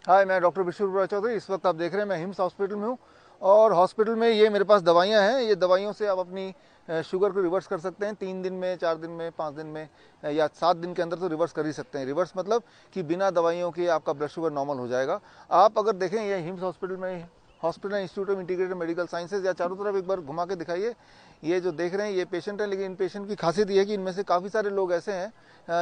हाय, मैं डॉक्टर विश्व चौधरी। इस वक्त आप देख रहे हैं मैं हिम्स हॉस्पिटल में हूँ और हॉस्पिटल में ये मेरे पास दवाइयाँ हैं। ये दवाइयों से आप अपनी शुगर को रिवर्स कर सकते हैं 3 दिन में, 4 दिन में, 5 दिन में या 7 दिन के अंदर तो रिवर्स कर ही सकते हैं। रिवर्स मतलब कि बिना दवाइयों के आपका ब्लड शुगर नॉर्मल हो जाएगा। आप अगर देखें ये हिम्स हॉस्पिटल में, hospital institute of integrated medical sciences, या चारों तरफ एक बार घुमा के दिखाइए। ये जो देख रहे हैं ये पेशेंट है, लेकिन इन पेशेंट की खासियत ये है कि इनमें से काफ़ी सारे लोग ऐसे हैं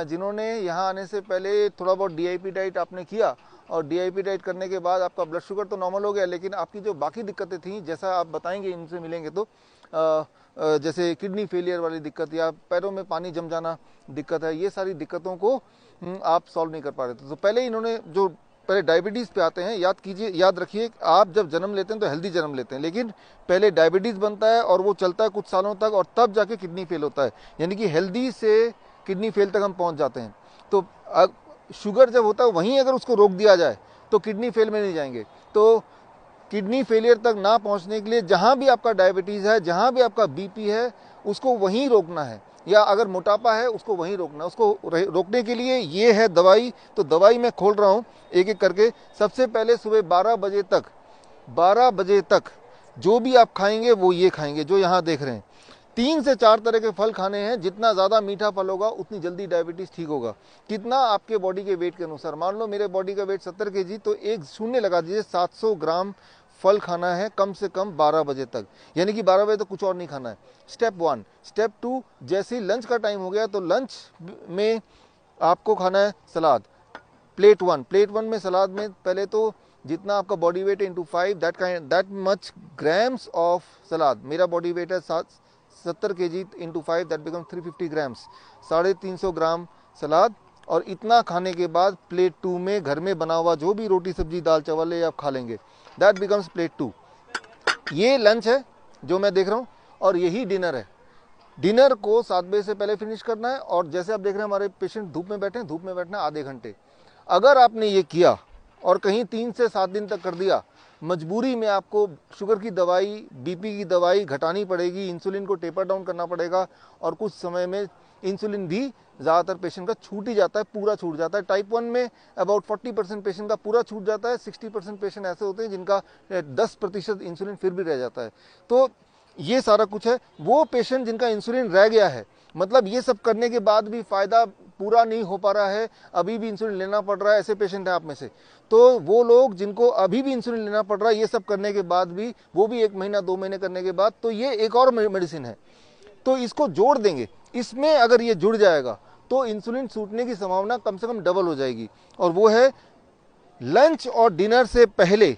जिन्होंने यहाँ आने से पहले थोड़ा बहुत डीआईपी डाइट आपने किया और डीआईपी डाइट करने के बाद आपका ब्लड शुगर तो नॉर्मल हो गया, लेकिन आपकी जो बाकी दिक्कतें थी, जैसा आप बताएंगे इनसे मिलेंगे तो जैसे किडनी फेलियर वाली दिक्कत या पैरों में पानी जम जाना दिक्कत है, ये सारी दिक्कतों को आप सॉल्व नहीं कर पा रहे थे। तो पहले इन्होंने जो पहले डायबिटीज़ पे आते हैं, याद कीजिए, याद रखिए, आप जब जन्म लेते हैं तो हेल्दी जन्म लेते हैं, लेकिन पहले डायबिटीज़ बनता है और वो चलता है कुछ सालों तक और तब जाके किडनी फेल होता है। यानी कि हेल्दी से किडनी फेल तक हम पहुंच जाते हैं। तो शुगर जब होता है वहीं अगर उसको रोक दिया जाए तो किडनी फेल में नहीं जाएंगे। तो किडनी फेलियर तक ना पहुंचने के लिए जहां भी आपका डायबिटीज़ है, जहां भी आपका बीपी है, उसको वहीं रोकना है, या अगर मोटापा है उसको वहीं रोकना है। उसको रोकने के लिए ये है दवाई। तो दवाई मैं खोल रहा हूँ एक एक करके। सबसे पहले सुबह 12 बजे तक जो भी आप खाएंगे वो ये खाएंगे जो यहाँ देख रहे हैं। 3 से 4 तरह के फल खाने हैं। जितना ज़्यादा मीठा फल होगा उतनी जल्दी डायबिटीज़ ठीक होगा। कितना? आपके बॉडी के वेट के अनुसार। मान लो मेरे बॉडी का वेट 70 kg, तो एक शून्य लगा दीजिए, 700 ग्राम फल खाना है कम से कम 12 बजे तक। यानी कि 12 बजे तक कुछ और नहीं खाना है। स्टेप 1। स्टेप 2, जैसे ही लंच का टाइम हो गया तो लंच में आपको खाना है सलाद। प्लेट 1 में सलाद में पहले तो जितना आपका बॉडी वेट है इंटू 5, that much grams of salad. मेरा बॉडी वेट है 70 kg into 5, that become 350 grams, 350 gram salad. और इतना खाने के बाद प्लेट 2 में घर में बना हुआ जो भी रोटी सब्जी दाल चावल है आप खा लेंगे। That becomes plate 2। ये लंच है जो मैं देख रहा हूँ और यही डिनर है। डिनर को 7 बजे से पहले फिनिश करना है। और जैसे आप देख रहे हैं हमारे पेशेंट धूप में बैठे हैं, धूप में बैठना आधे घंटे। अगर आपने ये किया और कहीं 3 से 7 दिन तक कर दिया, मजबूरी में आपको शुगर की दवाई, बीपी की दवाई घटानी पड़ेगी, इंसुलिन को टेपर डाउन करना पड़ेगा। और कुछ समय में इंसुलिन भी ज़्यादातर पेशेंट का छूट ही जाता है, पूरा छूट जाता है। टाइप 1 में अबाउट 40% पेशेंट का पूरा छूट जाता है। 60% पेशेंट ऐसे होते हैं जिनका 10% इंसुलिन फिर भी रह जाता है। तो ये सारा कुछ है। वो पेशेंट जिनका इंसुलिन रह गया है, मतलब ये सब करने के बाद भी फ़ायदा पूरा नहीं हो पा रहा है, अभी भी इंसुलिन लेना पड़ रहा है, ऐसे पेशेंट हैं आप में से, तो वो लोग जिनको अभी भी इंसुलिन लेना पड़ रहा है ये सब करने के बाद भी, वो भी 1 महीना 2 महीने करने के बाद, तो ये एक और मेडिसिन है। तो इसको जोड़ देंगे। इसमें अगर ये जुड़ जाएगा तो इंसुलिन छूटने की संभावना कम से कम डबल हो जाएगी। और वो है लंच और डिनर से पहले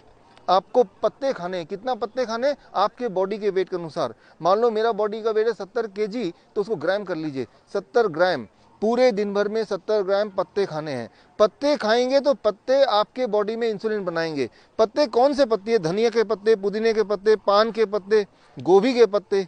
आपको पत्ते खाने। कितना पत्ते खाने? आपके बॉडी के वेट के अनुसार। मान लो मेरा बॉडी का वेट है 70 kg, तो उसको ग्राम कर लीजिए। 70 ग्राम पूरे दिन भर में 70 ग्राम पत्ते खाने हैं। पत्ते खाएंगे तो पत्ते आपके बॉडी में इंसुलिन बनाएंगे। पत्ते कौन से पत्ते? धनिया के पत्ते, पुदीने के पत्ते, पान के पत्ते, गोभी के पत्ते।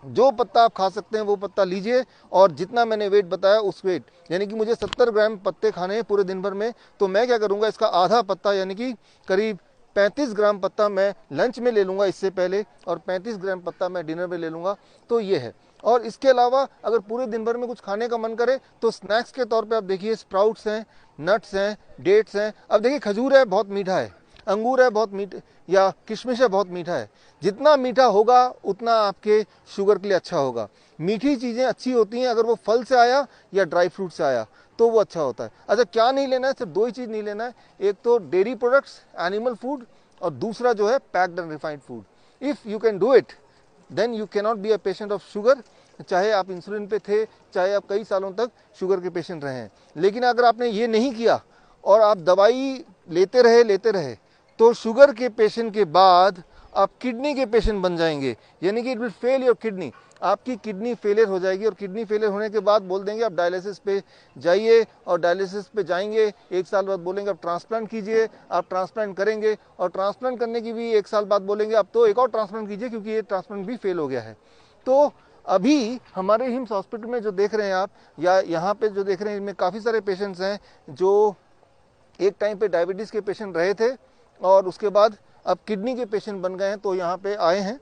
जो पत्ता आप खा सकते हैं वो पत्ता लीजिए। और जितना मैंने वेट बताया उस वेट, यानी कि मुझे 70 ग्राम पत्ते खाने हैं पूरे दिन भर में, तो मैं क्या करूंगा, इसका आधा पत्ता यानी कि करीब 35 ग्राम पत्ता मैं लंच में ले लूँगा इससे पहले, और 35 ग्राम पत्ता मैं डिनर में ले लूँगा। तो ये है। और इसके अलावा अगर पूरे दिन भर में कुछ खाने का मन करे तो स्नैक्स के तौर पे आप देखिए, स्प्राउट्स हैं, नट्स हैं, डेट्स हैं। अब देखिए खजूर है, बहुत मीठा है, अंगूर है बहुत मीठा, या किशमिश है बहुत मीठा है। जितना मीठा होगा उतना आपके शुगर के लिए अच्छा होगा। मीठी चीज़ें अच्छी होती हैं अगर वो फल से आया या ड्राई फ्रूट से आया तो वो अच्छा होता है। अच्छा, क्या नहीं लेना है? सिर्फ 2 ही चीज़ नहीं लेना है। एक तो डेयरी प्रोडक्ट्स, एनिमल फूड, और दूसरा जो है packed and refined food. If you can do it then you can not be a patient of sugar. चाहे आप इंसुलिन पे थे, चाहे आप कई सालों तक शुगर के पेशेंट रहे हैं। लेकिन अगर आपने ये नहीं किया और आप दवाई लेते रहे तो शुगर के पेशेंट के बाद आप किडनी के पेशेंट बन जाएंगे। यानी कि it will fail your kidney. आपकी किडनी फेलियर हो जाएगी और किडनी फेलियर होने के बाद बोल देंगे आप डायलिसिस पे जाइए, और डायलिसिस पे जाएंगे 1 साल बाद बोलेंगे आप ट्रांसप्लांट कीजिए, आप ट्रांसप्लांट करेंगे, और ट्रांसप्लांट करने की भी 1 साल बाद बोलेंगे आप तो एक और ट्रांसप्लांट कीजिए क्योंकि ये ट्रांसप्लांट भी फेल हो गया है। तो अभी हमारे हिम्स हॉस्पिटल में जो देख रहे हैं आप, या यहाँ पे जो देख रहे हैं, इनमें काफ़ी सारे पेशेंट्स हैं जो एक टाइम पे डायबिटीज़ के पेशेंट रहे थे और उसके बाद अब किडनी के पेशेंट बन गए हैं, तो यहाँ पे आए हैं।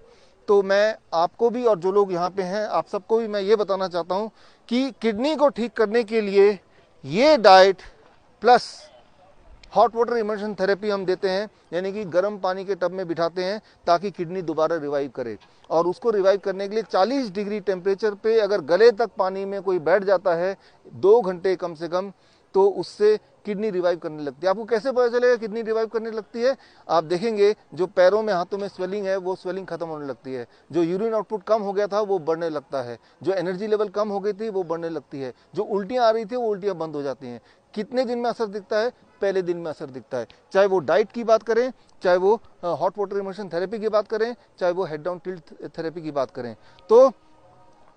तो मैं आपको भी और जो लोग यहाँ पे हैं आप सबको भी मैं ये बताना चाहता हूँ कि किडनी को ठीक करने के लिए ये diet plus hot water immersion therapy हम देते हैं, यानी कि गर्म पानी के टब में बिठाते हैं ताकि किडनी दोबारा रिवाइव करे। और उसको रिवाइव करने के लिए 40 डिग्री टेम्परेचर पे अगर गले तक पानी में कोई बैठ जाता है 2 घंटे कम से कम, तो उससे किडनी रिवाइव करने लगती है। आपको कैसे पता चलेगा किडनी रिवाइव करने लगती है? आप देखेंगे जो पैरों में हाथों में स्वेलिंग है वो स्वेलिंग खत्म होने लगती है, जो यूरिन आउटपुट कम हो गया था वो बढ़ने लगता है, जो एनर्जी लेवल कम हो गई थी वो बढ़ने लगती है, जो उल्टियां आ रही थी वो उल्टियां बंद हो जाती हैं। कितने दिन में असर दिखता है? पहले दिन में असर दिखता है। चाहे वो डाइट की बात करें, चाहे वो हॉट वाटर इमर्शन थेरेपी की बात करें, चाहे वो हेड डाउन टिल्ट थेरेपी की बात करें। तो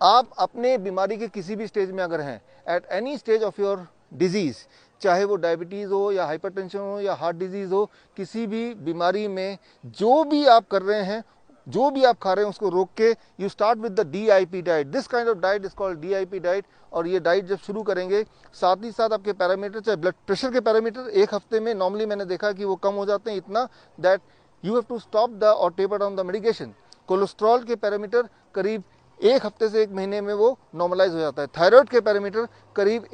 आप अपने बीमारी के किसी भी स्टेज में अगर हैं, at any stage of your disease, चाहे वो डायबिटीज हो या हाइपरटेंशन हो या हार्ट डिजीज हो, किसी भी बीमारी में जो भी आप कर रहे हैं, जो भी आप खा रहे हैं उसको रोक के you start with the DIP diet. This kind of diet is called DIP diet. और ये डाइट जब शुरू करेंगे, साथ ही साथ आपके पैरामीटर, चाहे ब्लड प्रेशर के पैरामीटर एक हफ्ते में नॉर्मली मैंने देखा कि वो कम हो जाते हैं, इतना that you have to stop the और taper down the medication. Cholesterol के पैरामीटर करीब एक हफ्ते से 1 महीने में वो नॉर्मलाइज हो जाता है। थायराइड के पैरामीटर करीब